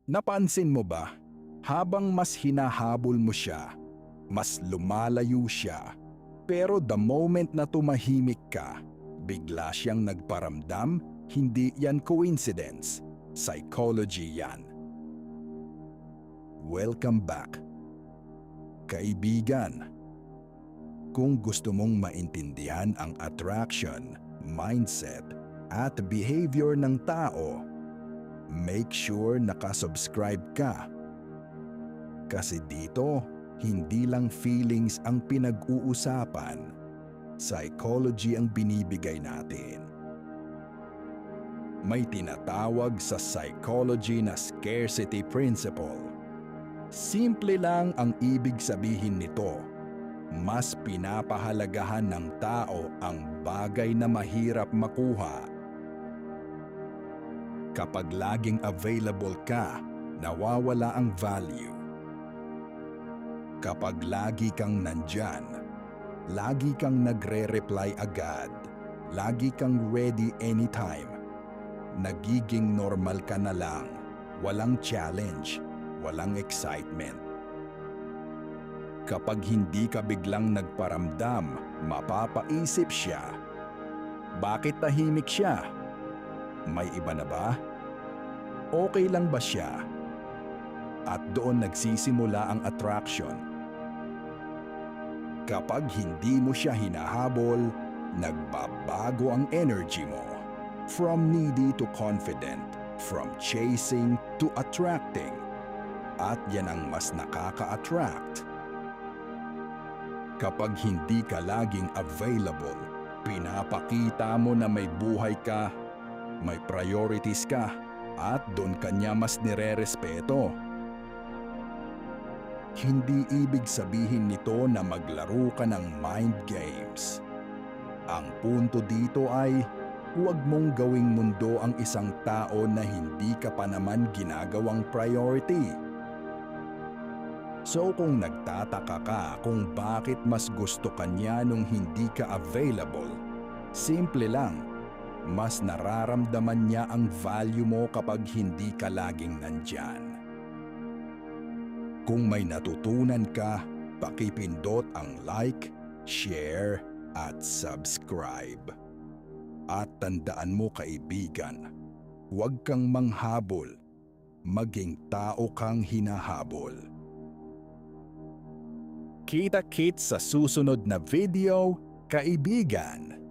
Napansin mo ba, habang mas hinahabol mo siya, mas lumalayo siya. Pero the moment na tumahimik ka, bigla siyang nagparamdam, hindi yan coincidence. Psychology yan. Welcome back. Kaibigan, kung gusto mong maintindihan ang attraction, mindset, at behavior ng tao, make sure nakasubscribe ka. Kasi dito, hindi lang feelings ang pinag-uusapan, psychology ang binibigay natin. May tinatawag sa psychology na scarcity principle. Simple lang ang ibig sabihin nito. Mas pinapahalagahan ng tao ang bagay na mahirap makuha. Kapag laging available ka, nawawala ang value. Kapag lagi kang nandyan, lagi kang nagre-reply agad, lagi kang ready anytime, nagiging normal ka na lang, walang challenge, walang excitement. Kapag hindi ka biglang nagparamdam, mapapaisip siya. Bakit tahimik siya? May iba na ba? Okay lang ba siya? At doon nagsisimula ang attraction. Kapag hindi mo siya hinahabol, nagbabago ang energy mo. From needy to confident, from chasing to attracting. At yan ang mas nakaka-attract. Kapag hindi ka laging available, pinapakita mo na may buhay ka, may priorities ka, at doon kanya mas nire-respeto. Hindi ibig sabihin nito na maglaro ka ng mind games. Ang punto dito ay, huwag mong gawing mundo ang isang tao na hindi ka pa naman ginagawang priority. So kung nagtataka ka kung bakit mas gusto ka niya nung hindi ka available, simple lang, mas nararamdaman niya ang value mo kapag hindi ka laging nandyan. Kung may natutunan ka, pakipindot ang like, share, at subscribe. At tandaan mo kaibigan, huwag kang manghabol, maging tao kang hinahabol. Kita-kits sa susunod na video, kaibigan!